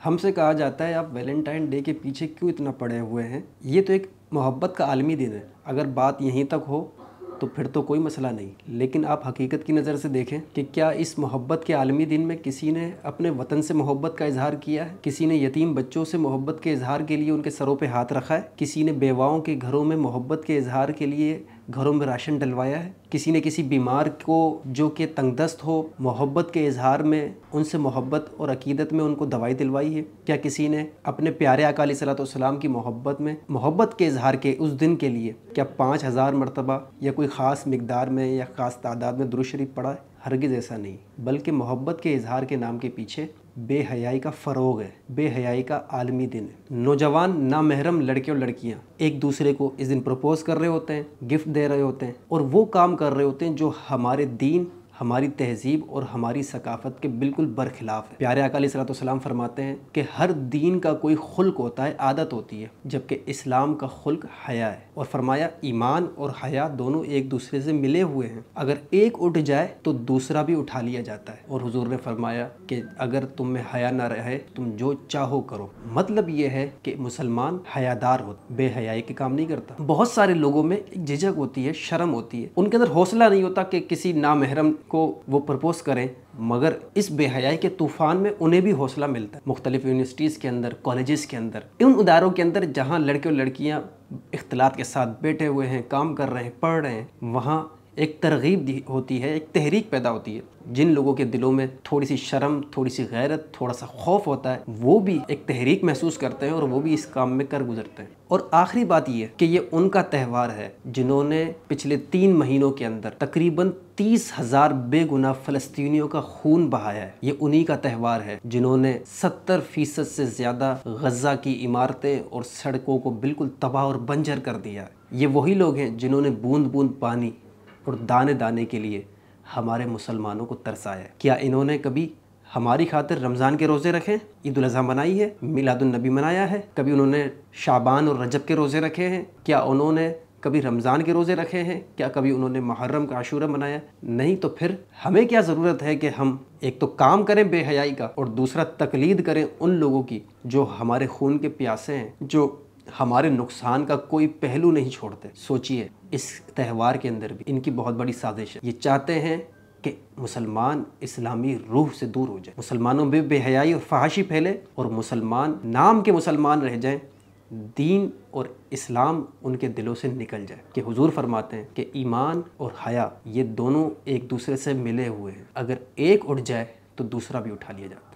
ہم سے کہا جاتا ہے آپ ویلنٹائن ڈے کے پیچھے کیوں اتنا پڑے ہوئے ہیں، یہ تو ایک محبت کا عالمی دن ہے۔ اگر بات یہیں تک ہو تو پھر تو کوئی مسئلہ نہیں، لیکن آپ حقیقت کی نظر سے دیکھیں کہ کیا اس محبت کے عالمی دن میں کسی نے اپنے وطن سے محبت کا اظہار کیا ہے؟ کسی نے یتیم بچوں سے محبت کے اظہار کے لیے ان کے سروں پہ ہاتھ رکھا ہے؟ کسی نے بیواؤں کے گھروں میں محبت کے اظہار کے لیے گھروں میں راشن ڈلوایا ہے؟ کسی نے کسی بیمار کو جو کہ تنگ دست ہو محبت کے اظہار میں ان سے محبت اور عقیدت میں ان کو دوائی دلوائی ہے؟ کیا کسی نے اپنے پیارے آقا علیہ الصلوۃ والسلام کی محبت میں محبت کے اظہار کے اس دن کے لیے کیا 5000 مرتبہ یا کوئی خاص مقدار میں یا خاص تعداد میں درود شریف پڑھا ہے؟ ہرگز ایسا نہیں، بلکہ محبت کے اظہار کے نام کے پیچھے بے حیائی کا فروغ ہے، بے حیائی کا عالمی دن ہے۔ نوجوان نامحرم لڑکے اور لڑکیاں ایک دوسرے کو اس دن پرپوز کر رہے ہوتے ہیں، گفٹ دے رہے ہوتے ہیں اور وہ کام کر رہے ہوتے ہیں جو ہمارے دین، ہماری تہذیب اور ہماری ثقافت کے بالکل برخلاف ہے۔ پیارے آقا علیہ الصلوۃ والسلام فرماتے ہیں کہ ہر دین کا کوئی خلق ہوتا ہے، عادت ہوتی ہے، جبکہ اسلام کا خلق حیا ہے، اور فرمایا ایمان اور حیا دونوں ایک دوسرے سے ملے ہوئے ہیں، اگر ایک اٹھ جائے تو دوسرا بھی اٹھا لیا جاتا ہے۔ اور حضور نے فرمایا کہ اگر تم میں حیا نہ رہے تم جو چاہو کرو۔ مطلب یہ ہے کہ مسلمان حیادار ہوتا، بے حیائی کے کام نہیں کرتا۔ بہت سارے لوگوں میں ایک جھجک ہوتی ہے، شرم ہوتی ہے، ان کے اندر حوصلہ نہیں ہوتا کہ کسی نامحرم کو وہ پرپوز کریں، مگر اس بے حیائی کے طوفان میں انہیں بھی حوصلہ ملتا ہے۔ مختلف یونیورسٹیز کے اندر، کالجز کے اندر، ان اداروں کے اندر جہاں لڑکے اور لڑکیاں اختلاط کے ساتھ بیٹھے ہوئے ہیں، کام کر رہے ہیں، پڑھ رہے ہیں، وہاں ایک ترغیب ہوتی ہے، ایک تحریک پیدا ہوتی ہے۔ جن لوگوں کے دلوں میں تھوڑی سی شرم، تھوڑی سی غیرت، تھوڑا سا خوف ہوتا ہے، وہ بھی ایک تحریک محسوس کرتے ہیں اور وہ بھی اس کام میں کر گزرتے ہیں۔ اور آخری بات یہ کہ یہ ان کا تہوار ہے جنہوں نے پچھلے 3 مہینوں کے اندر تقریباً 30,000 بے گناہ فلسطینیوں کا خون بہایا ہے۔ یہ انہی کا تہوار ہے جنہوں نے 70% سے زیادہ غزہ کی عمارتیں اور سڑکوں کو بالکل تباہ اور بنجر کر دیا ہے۔ یہ وہی لوگ ہیں جنہوں نے بوند بوند پانی اور دانے دانے کے لیے ہمارے مسلمانوں کو ترسایا ہے۔ کیا انہوں نے کبھی ہماری خاطر رمضان کے روزے رکھے، عید الاضحیٰ منائی ہے، میلاد النبی منایا ہے؟ کبھی انہوں نے شعبان اور رجب کے روزے رکھے ہیں؟ کیا انہوں نے کبھی رمضان کے روزے رکھے ہیں؟ کیا کبھی انہوں نے محرم کا عاشورہ منایا؟ نہیں، تو پھر ہمیں کیا ضرورت ہے کہ ہم ایک تو کام کریں بے حیائی کا اور دوسرا تقلید کریں ان لوگوں کی جو ہمارے خون کے پیاسے ہیں، جو ہمارے نقصان کا کوئی پہلو نہیں چھوڑتے۔ سوچئے اس تہوار کے اندر بھی ان کی بہت بڑی سازش ہے۔ یہ چاہتے ہیں کہ مسلمان اسلامی روح سے دور ہو جائے، مسلمانوں میں بے حیائی اور فحاشی پھیلے اور مسلمان نام کے مسلمان رہ جائیں، دین اور اسلام ان کے دلوں سے نکل جائے۔ کہ حضور فرماتے ہیں کہ ایمان اور حیا یہ دونوں ایک دوسرے سے ملے ہوئے ہیں، اگر ایک اٹھ جائے تو دوسرا بھی اٹھا لیا جائے۔